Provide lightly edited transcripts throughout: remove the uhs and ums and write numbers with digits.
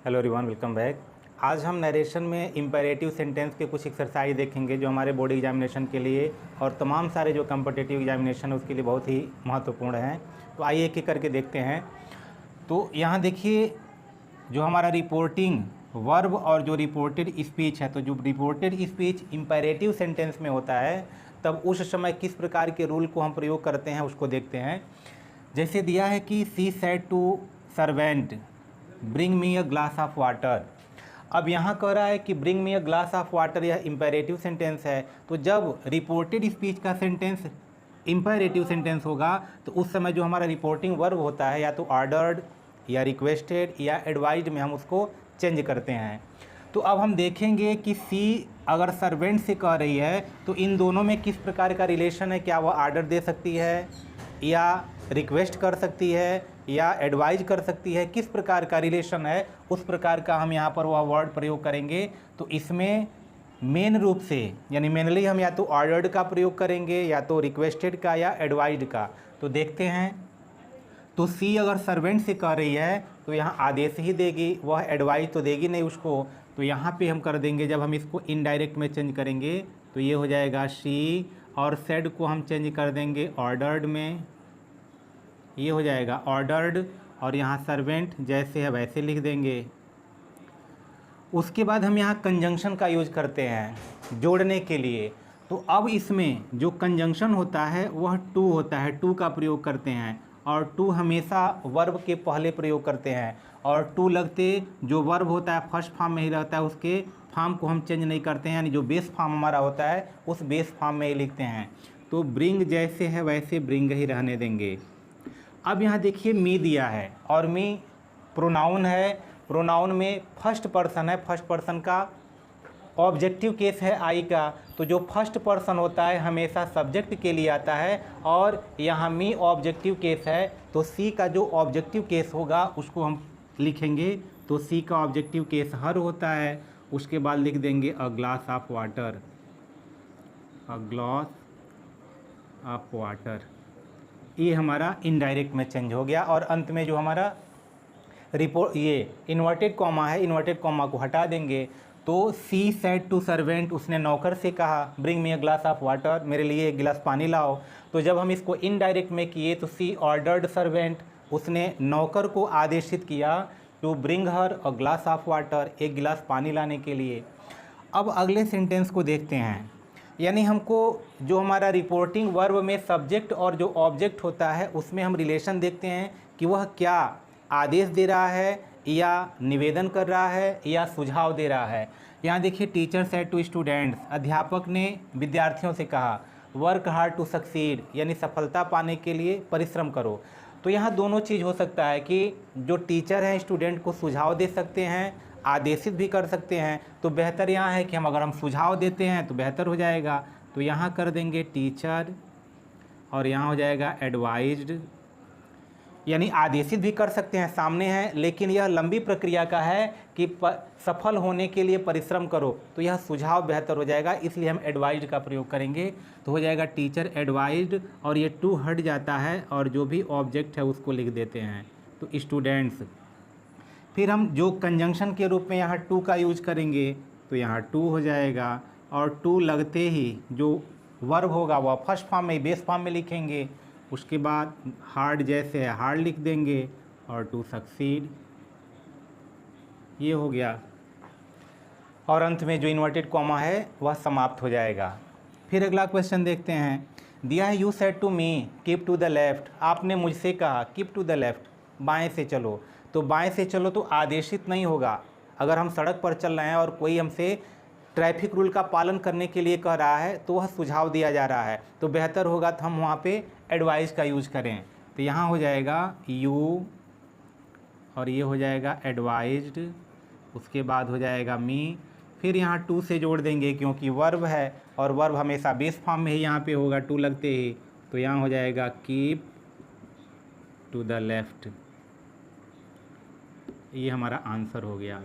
Hello everyone, welcome back. आज हम narration में इम्पेरेटिव सेंटेंस के कुछ एक्सरसाइज देखेंगे जो हमारे बोर्ड एग्जामिनेशन के लिए और तमाम सारे जो कम्पिटिटिव एग्जामिनेशन है उसके लिए बहुत ही महत्वपूर्ण हैं। तो आइए एक एक करके देखते हैं। तो यहाँ देखिए, जो हमारा रिपोर्टिंग वर्ब और जो रिपोर्टेड स्पीच है, तो जो रिपोर्टेड स्पीच इम्पेरेटिव सेंटेंस में होता है तब उस समय किस प्रकार के रूल को हम प्रयोग करते हैं उसको देखते हैं। जैसे दिया है कि she said to servant bring me a glass of water. अब यहाँ कह रहा है कि bring me a glass of water, यह इम्पेरेटिव सेंटेंस है। तो जब रिपोर्टेड स्पीच का सेंटेंस इम्पेरेटिव सेंटेंस होगा तो उस समय जो हमारा रिपोर्टिंग वर्ब होता है या तो ऑर्डर्ड या रिक्वेस्टेड या एडवाइज्ड में हम उसको चेंज करते हैं। तो अब हम देखेंगे कि सी अगर सर्वेंट से कह रही है तो इन दोनों में किस प्रकार का रिलेशन है। क्या वह ऑर्डर दे सकती है या रिक्वेस्ट कर सकती है या एडवाइज कर सकती है, किस प्रकार का रिलेशन है उस प्रकार का हम यहाँ पर वह वर्ड प्रयोग करेंगे। तो इसमें मेन रूप से यानी मेनली हम या तो ऑर्डर्ड का प्रयोग करेंगे या तो रिक्वेस्टेड का या एडवाइज्ड का। तो देखते हैं। तो सी अगर सर्वेंट से कह रही है तो यहाँ आदेश ही देगी, वह एडवाइज तो देगी नहीं उसको। तो यहाँ पे हम कर देंगे, जब हम इसको इनडायरेक्ट में चेंज करेंगे तो ये हो जाएगा शी, और सेड को हम चेंज कर देंगे ऑर्डर्ड में, ये हो जाएगा ऑर्डर्ड, और यहाँ सर्वेंट जैसे है वैसे लिख देंगे। उसके बाद हम यहाँ कंजंक्शन का यूज करते हैं जोड़ने के लिए। तो अब इसमें जो कंजंक्शन होता है वह टू होता है, टू का प्रयोग करते हैं, और टू हमेशा वर्ब के पहले प्रयोग करते हैं। और टू लगते जो वर्ब होता है फर्स्ट फॉर्म में ही रहता है, उसके फॉर्म को हम चेंज नहीं करते हैं, यानी जो बेस फॉर्म हमारा होता है उस बेस फॉर्म में ही लिखते हैं। तो ब्रिंग जैसे है वैसे ब्रिंग ही रहने देंगे। अब यहाँ देखिए मी दिया है और मी प्रोनाउन है। प्रोनाउन में फर्स्ट पर्सन है, फर्स्ट पर्सन का ऑब्जेक्टिव केस है आई का। तो जो फर्स्ट पर्सन होता है हमेशा सब्जेक्ट के लिए आता है, और यहाँ मी ऑब्जेक्टिव केस है। तो सी का जो ऑब्जेक्टिव केस होगा उसको हम लिखेंगे। तो सी का ऑब्जेक्टिव केस हर होता है। उसके बाद लिख देंगे अ glass of water, a glass of water. ये हमारा इनडायरेक्ट में चेंज हो गया। और अंत में जो हमारा रिपोर्ट ये इन्वर्टेड कॉमा है, इन्वर्टेड कॉमा को हटा देंगे। तो सी सेड टू सर्वेंट, उसने नौकर से कहा bring me a glass of water, मेरे लिए एक गिलास पानी लाओ। तो जब हम इसको इनडायरेक्ट में किए तो सी ऑर्डर्ड सर्वेंट, उसने नौकर को आदेशित किया to bring her a glass of water, एक गिलास पानी लाने के लिए। अब अगले सेंटेंस को देखते हैं। यानी हमको जो हमारा रिपोर्टिंग वर्ब में सब्जेक्ट और जो ऑब्जेक्ट होता है उसमें हम रिलेशन देखते हैं कि वह क्या आदेश दे रहा है या निवेदन कर रहा है या सुझाव दे रहा है। यहाँ देखिए, टीचर सेड टू स्टूडेंट्स, अध्यापक ने विद्यार्थियों से कहा वर्क हार्ड टू सक्सीड, यानी सफलता पाने के लिए परिश्रम करो। तो यहाँ दोनों चीज़ हो सकता है कि जो टीचर हैं स्टूडेंट को सुझाव दे सकते हैं, आदेशित भी कर सकते हैं। तो बेहतर यहाँ है कि अगर हम सुझाव देते हैं तो बेहतर हो जाएगा। तो यहाँ कर देंगे टीचर, और यहाँ हो जाएगा एडवाइज्ड, यानी आदेशित भी कर सकते हैं, सामने है, लेकिन यह लंबी प्रक्रिया का है कि सफल होने के लिए परिश्रम करो। तो यह सुझाव बेहतर हो जाएगा, इसलिए हम एडवाइज्ड का प्रयोग करेंगे। तो हो जाएगा टीचर एडवाइज्ड, और ये टू हट जाता है और जो भी ऑब्जेक्ट है उसको लिख देते हैं, तो स्टूडेंट्स। फिर हम जो कंजंक्शन के रूप में यहाँ टू का यूज करेंगे तो यहाँ टू हो जाएगा, और टू लगते ही जो वर्ब होगा वह फर्स्ट फॉर्म में बेस फॉर्म में लिखेंगे। उसके बाद हार्ड जैसे है हार्ड लिख देंगे, और टू सक्सीड, ये हो गया। और अंत में जो इन्वर्टेड कॉमा है वह समाप्त हो जाएगा। फिर अगला क्वेश्चन देखते हैं। दिया है you said to me keep to the left, आपने मुझसे कहा कीप टू द लेफ्ट, बाएं से चलो। तो बाएं से चलो तो आदेशित नहीं होगा। अगर हम सड़क पर चल रहे हैं और कोई हमसे ट्रैफिक रूल का पालन करने के लिए कह रहा है तो वह सुझाव दिया जा रहा है, तो बेहतर होगा तो हम वहाँ पे एडवाइस का यूज़ करें। तो यहाँ हो जाएगा यू, और ये हो जाएगा एडवाइज्ड, उसके बाद हो जाएगा मी, फिर यहाँ टू से जोड़ देंगे क्योंकि वर्ब है और वर्ब हमेशा बेस फॉर्म में ही यहाँ पे होगा टू लगते ही। तो यहाँ हो जाएगा कीप टू द लेफ्ट, ये हमारा आंसर हो गया।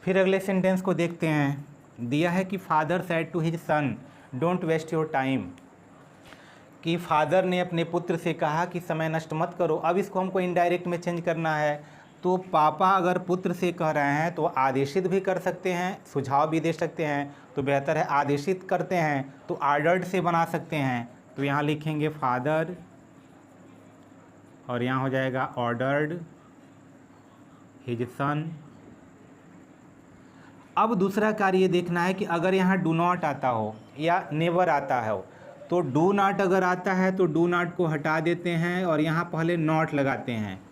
फिर अगले सेंटेंस को देखते हैं। दिया है कि father said to his son don't waste your time, कि फादर ने अपने पुत्र से कहा कि समय नष्ट मत करो। अब इसको हमको इनडायरेक्ट में चेंज करना है। तो पापा अगर पुत्र से कह रहे हैं तो आदेशित भी कर सकते हैं, सुझाव भी दे सकते हैं, तो बेहतर है आदेशित करते हैं तो ऑर्डर्ड से बना सकते हैं। तो यहाँ लिखेंगे फादर और यहाँ हो जाएगा ऑर्डर्ड हिज सन। अब दूसरा कार्य ये देखना है कि अगर यहाँ डू नॉट आता हो या नेवर आता हो, तो डू नॉट अगर आता है तो डू नॉट को हटा देते हैं और यहाँ पहले नॉट लगाते हैं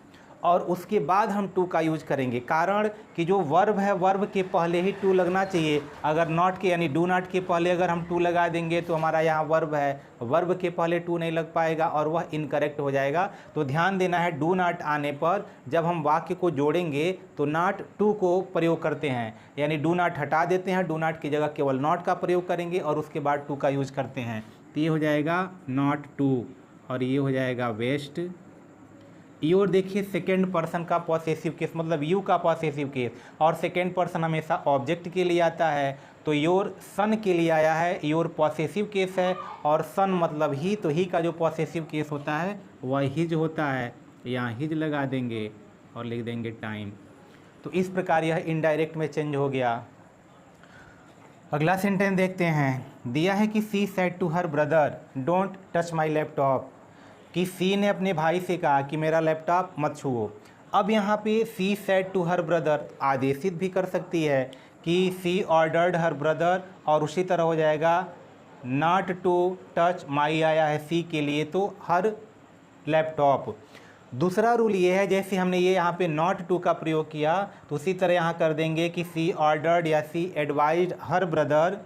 और उसके बाद हम टू का यूज करेंगे। कारण कि जो वर्ब है वर्ब के पहले ही टू लगना चाहिए। अगर नॉट के यानी डू नॉट के पहले अगर हम टू लगा देंगे तो हमारा यहाँ वर्ब है, वर्ब के पहले टू नहीं लग पाएगा और वह इनकरेक्ट हो जाएगा। तो ध्यान देना है, डू नॉट आने पर जब हम वाक्य को जोड़ेंगे तो नॉट टू को प्रयोग करते हैं, यानी डू नॉट हटा देते हैं, डू नॉट की जगह केवल नॉट का प्रयोग करेंगे और उसके बाद टू का यूज करते हैं। तो ये हो जाएगा नॉट टू और ये हो जाएगा वेस्ट। ये और देखिए सेकेंड पर्सन का पॉसेसिव केस, मतलब यू का पॉसेसिव केस, और सेकेंड पर्सन हमेशा ऑब्जेक्ट के लिए आता है। तो योर सन के लिए आया है, योर पॉसेसिव केस है और सन मतलब ही, तो ही का जो पॉसेसिव केस होता है वह हिज होता है। यहाँ हिज लगा देंगे और लिख देंगे टाइम। तो इस प्रकार यह इनडायरेक्ट में चेंज हो गया। अगला सेंटेंस देखते हैं। दिया है कि she said to her brother don't touch my laptop, कि सी ने अपने भाई से कहा कि मेरा लैपटॉप मत छुओ। अब यहाँ पे she said to her brother आदेशित भी कर सकती है कि सी ऑर्डर्ड हर ब्रदर, और उसी तरह हो जाएगा नॉट टू टच माई आया है सी के लिए तो हर लैपटॉप। दूसरा रूल ये है, जैसे हमने ये यहाँ पे नॉट टू का प्रयोग किया तो उसी तरह यहाँ कर देंगे कि सी ऑर्डर्ड या she advised her brother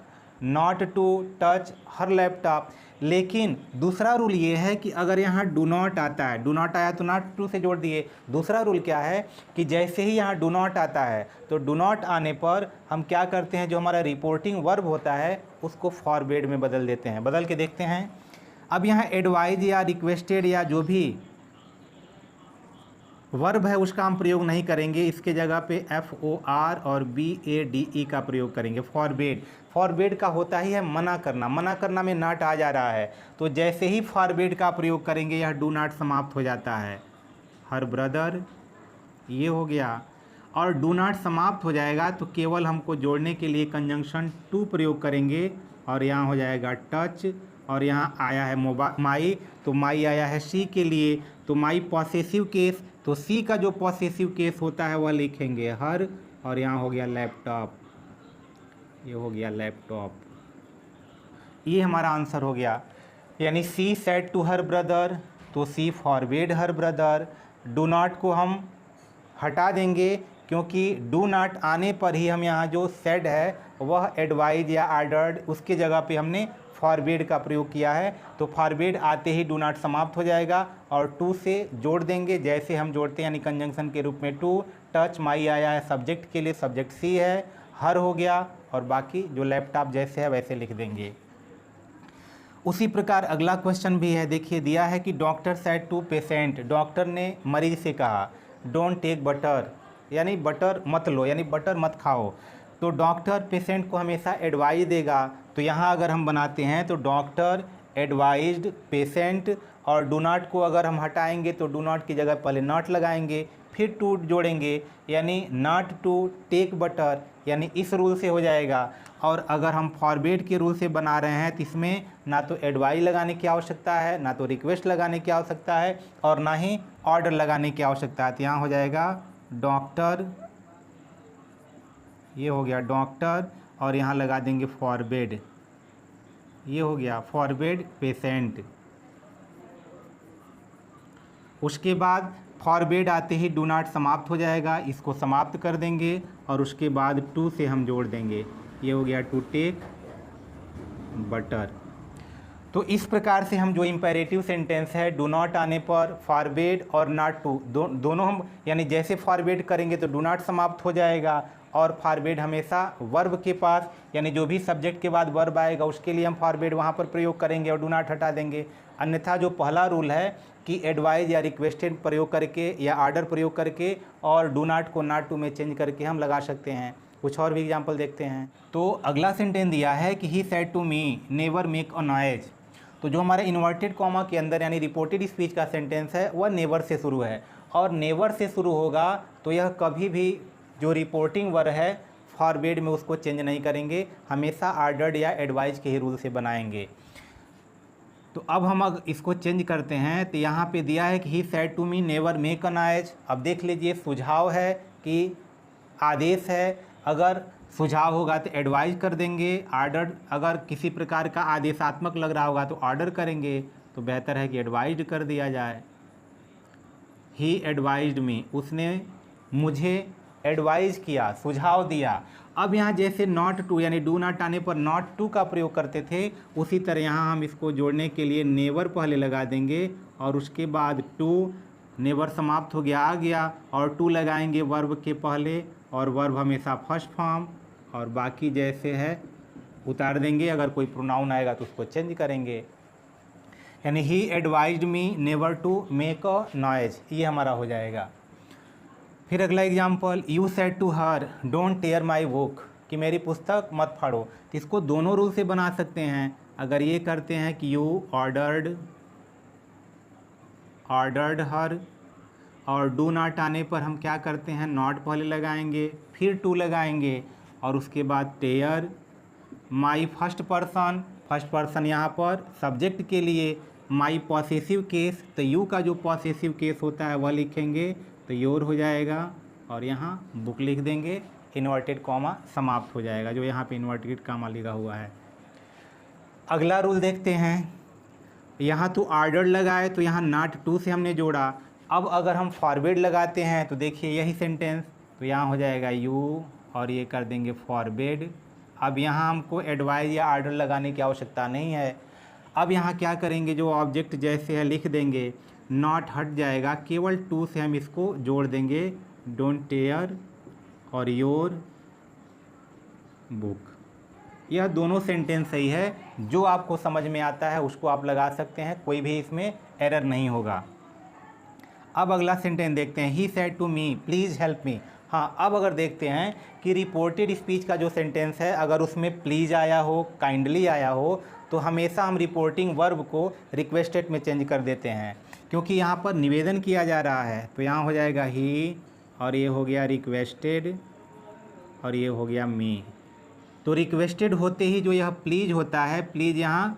not to touch her laptop. लेकिन दूसरा रूल ये है कि अगर यहाँ डू नॉट आता है, डू नॉट आया तो नॉट टू से जोड़ दिए। दूसरा रूल क्या है कि जैसे ही यहाँ डू नॉट आता है तो डू नॉट आने पर हम क्या करते हैं, जो हमारा रिपोर्टिंग वर्ब होता है उसको फॉरवर्ड में बदल देते हैं। बदल के देखते हैं। अब यहाँ एडवाइज या रिक्वेस्टेड या जो भी वर्ब है उसका हम प्रयोग नहीं करेंगे, इसके जगह पे FOR और BADE का प्रयोग करेंगे। फॉरवर्ड, फॉरवर्ड का होता ही है मना करना, मना करना में नॉट आ जा रहा है तो जैसे ही फॉरवर्ड का प्रयोग करेंगे यह डू नॉट समाप्त हो जाता है। हर ब्रदर ये हो गया, और डू नॉट समाप्त हो जाएगा तो केवल हमको जोड़ने के लिए कंजंक्शन टू प्रयोग करेंगे और यहाँ हो जाएगा टच, और यहाँ आया है माई, तो माई आया है सी के लिए, तो माई पॉसेसिव केस, तो सी का जो पॉसेसिव केस होता है वह लिखेंगे हर, और यहाँ हो गया लैपटॉप, ये हो गया लैपटॉप। ये हमारा आंसर हो गया। यानी she said to her brother, तो she forward her brother. Do not को हम हटा देंगे क्योंकि डू नॉट आने पर ही हम यहाँ जो सेड है वह एडवाइज या ऑर्डर्ड, उसके जगह पे हमने फॉरवर्ड का प्रयोग किया है। तो फॉरवर्ड आते ही डू नॉट समाप्त हो जाएगा और टू से जोड़ देंगे, जैसे हम जोड़ते हैं यानी कंजंक्शन के रूप में टू। टच माई आया है सब्जेक्ट के लिए, सब्जेक्ट सी है, हर हो गया, और बाकी जो लैपटॉप जैसे है वैसे लिख देंगे। उसी प्रकार अगला क्वेश्चन भी है। देखिए दिया है कि doctor said to patient, doctor ने मरीज से कहा डोंट टेक बटर, यानी बटर मत लो, यानी बटर मत खाओ। तो डॉक्टर पेशेंट को हमेशा एडवाइज देगा, तो यहाँ अगर हम बनाते हैं तो डॉक्टर एडवाइज्ड पेशेंट, और डू नॉट को अगर हम हटाएंगे तो डू नॉट की जगह पहले नॉट लगाएंगे, फिर टू जोड़ेंगे, यानी नॉट टू टेक बटर, यानी इस रूल से हो जाएगा। और अगर हम फॉरवर्ड के रूल से बना रहे हैं तो इसमें ना तो एडवाइज लगाने की आवश्यकता है, ना तो रिक्वेस्ट लगाने की आवश्यकता है, और ना ही ऑर्डर लगाने की आवश्यकता है। तो यहाँ हो जाएगा डॉक्टर, ये हो गया डॉक्टर, और यहाँ लगा देंगे फॉरवर्ड, ये हो गया फॉरवर्ड पेशेंट। उसके बाद फॉरवर्ड आते ही डू नॉट समाप्त हो जाएगा, इसको समाप्त कर देंगे और उसके बाद टू से हम जोड़ देंगे, ये हो गया टू टेक बटर। तो इस प्रकार से हम जो इम्पेरेटिव सेंटेंस है डू नॉट आने पर फॉरवर्ड और नॉट टू दोनों हम, यानी जैसे फॉरवर्ड करेंगे तो डू नॉट समाप्त हो जाएगा, और फॉरवर्ड हमेशा वर्ब के पास, यानी जो भी सब्जेक्ट के बाद वर्ब आएगा उसके लिए हम फॉरवर्ड वहाँ पर प्रयोग करेंगे और डू नॉट हटा देंगे। अन्यथा जो पहला रूल है कि एडवाइज या रिक्वेस्टेड प्रयोग करके या ऑर्डर प्रयोग करके और डू नॉट को नॉट टू में चेंज करके हम लगा सकते हैं। कुछ और भी एग्जाम्पल देखते हैं। तो अगला सेंटेंस दिया है कि he said to me never make a noise. तो जो हमारे इन्वर्टेड कॉमा के अंदर यानी रिपोर्टेड स्पीच का सेंटेंस है वह नेवर से शुरू है, और नेवर से शुरू होगा तो यह कभी भी जो रिपोर्टिंग वर्ब है फॉरवर्ड में उसको चेंज नहीं करेंगे, हमेशा ऑर्डर्ड या एडवाइज के ही रूल से बनाएंगे। तो अब हम इसको चेंज करते हैं। तो यहाँ पे दिया है कि he said to me never make a noise. अब देख लीजिए सुझाव है कि आदेश है, अगर सुझाव होगा तो एडवाइज कर देंगे, ऑर्डर अगर किसी प्रकार का आदेशात्मक लग रहा होगा तो ऑर्डर करेंगे, तो बेहतर है कि एडवाइज्ड कर दिया जाए। ही एडवाइज्ड मी, उसने मुझे एडवाइज किया, सुझाव दिया। अब यहाँ जैसे नॉट टू यानी डू नॉट आने पर नॉट टू का प्रयोग करते थे, उसी तरह यहाँ हम इसको जोड़ने के लिए नेवर पहले लगा देंगे और उसके बाद टू, नेवर समाप्त हो गया आ गया, और टू लगाएंगे वर्ब के पहले, और वर्ब हमेशा फर्स्ट फॉर्म, और बाकी जैसे है उतार देंगे। अगर कोई प्रोनाउन आएगा तो उसको चेंज करेंगे। यानी he advised me never to make a noise, ये हमारा हो जाएगा। फिर अगला example, you said to her don't tear my book, कि मेरी पुस्तक मत फाड़ो। तो इसको दोनों रूल से बना सकते हैं। अगर ये करते हैं कि यू ऑर्डर्ड हर, और डू नॉट आने पर हम क्या करते हैं, नॉट पहले लगाएंगे, फिर टू लगाएंगे, और उसके बाद टेयर माई फर्स्ट पर्सन यहाँ पर सब्जेक्ट के लिए, माई पॉसेसिव केस, तो यू का जो पॉसेसिव केस होता है वह लिखेंगे, तो योर हो जाएगा, और यहाँ बुक लिख देंगे, इन्वर्टेड कॉमा समाप्त हो जाएगा, जो यहाँ पे इन्वर्टेड कॉमा लिखा हुआ है। अगला रूल देखते हैं। यहाँ तो ऑर्डर लगाए तो यहाँ नॉट टू से हमने जोड़ा। अब अगर हम फॉरवर्ड लगाते हैं तो देखिए यही सेंटेंस, तो यहाँ हो जाएगा यू और ये कर देंगे फॉरवर्ड। अब यहाँ हमको एडवाइज या ऑर्डर लगाने की आवश्यकता नहीं है। अब यहाँ क्या करेंगे, जो ऑब्जेक्ट जैसे है लिख देंगे, नॉट हट जाएगा, केवल टू से हम इसको जोड़ देंगे, डोंट टेयर और योर बुक। यह दोनों सेंटेंस सही है, जो आपको समझ में आता है उसको आप लगा सकते हैं, कोई भी इसमें एरर नहीं होगा। अब अगला सेंटेंस देखते हैं, he said to me please help me. हाँ, अब अगर देखते हैं कि रिपोर्टेड स्पीच का जो सेंटेंस है, अगर उसमें प्लीज़ आया हो, काइंडली आया हो, तो हमेशा हम रिपोर्टिंग वर्ब को रिक्वेस्टेड में चेंज कर देते हैं, क्योंकि यहाँ पर निवेदन किया जा रहा है। तो यहाँ हो जाएगा ही, और ये हो गया रिक्वेस्टेड, और ये हो गया मी। तो रिक्वेस्टेड होते ही जो यह प्लीज़ होता है, प्लीज़ यहाँ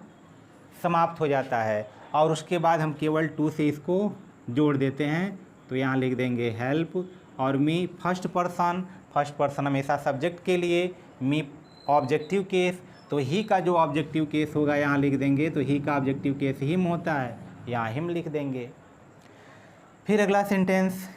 समाप्त हो जाता है, और उसके बाद हम केवल टू से इसको जोड़ देते हैं। तो यहाँ लिख देंगे हेल्प, और मी फर्स्ट पर्सन हमेशा सब्जेक्ट के लिए, मी ऑब्जेक्टिव केस, तो ही का जो ऑब्जेक्टिव केस होगा यहाँ लिख देंगे, तो ही का ऑब्जेक्टिव केस हिम होता है, यहाँ हिम लिख देंगे। फिर अगला सेंटेंस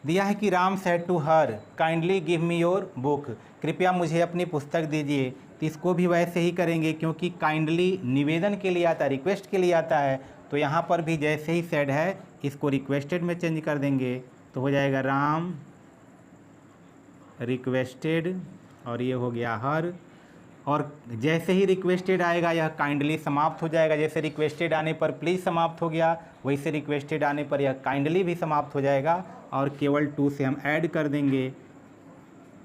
दिया है कि Ram said to her kindly give me your book, कृपया मुझे अपनी पुस्तक दीजिए। तो इसको भी वैसे ही करेंगे, क्योंकि काइंडली निवेदन के लिए आता है, रिक्वेस्ट के लिए आता है। तो यहाँ पर भी जैसे ही सेड है, इसको रिक्वेस्टेड में चेंज कर देंगे, तो हो जाएगा राम रिक्वेस्टेड, और ये हो गया हर। और जैसे ही रिक्वेस्टेड आएगा यह काइंडली समाप्त हो जाएगा। जैसे रिक्वेस्टेड आने पर प्लीज़ समाप्त हो गया, वैसे रिक्वेस्टेड आने पर यह काइंडली भी समाप्त हो जाएगा, और केवल टू से हम ऐड कर देंगे,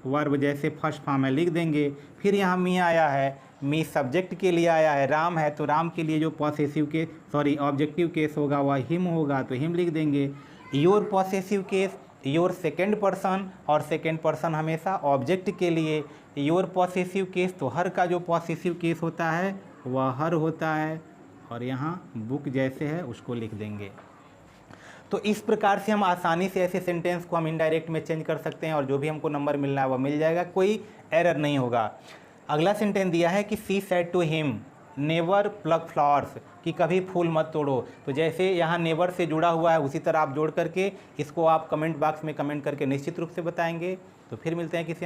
वर्ब जैसे फर्स्ट फॉर्म में लिख देंगे। फिर यहाँ मी आया है, मी सब्जेक्ट के लिए आया है, राम है तो राम के लिए जो पॉसेसिव के ऑब्जेक्टिव केस होगा वह हिम होगा, तो हिम लिख देंगे। Your possessive case, your second person, और सेकेंड पर्सन हमेशा ऑब्जेक्ट के लिए। योर पॉसेसिव केस, तो हर का जो पॉसेसिव केस होता है वह हर होता है, और यहाँ बुक जैसे है उसको लिख देंगे। तो इस प्रकार से हम आसानी से ऐसे सेंटेंस को हम इनडायरेक्ट में चेंज कर सकते हैं, और जो भी हमको नंबर मिलना है वह मिल जाएगा, कोई एरर नहीं होगा। अगला सेंटेंस दिया है कि she said to him never plug flowers, कि कभी फूल मत तोड़ो। तो जैसे यहाँ नेवर से जुड़ा हुआ है, उसी तरह आप जोड़ करके इसको आप कमेंट बॉक्स में कमेंट करके निश्चित रूप से बताएंगे। तो फिर मिलते हैं किसी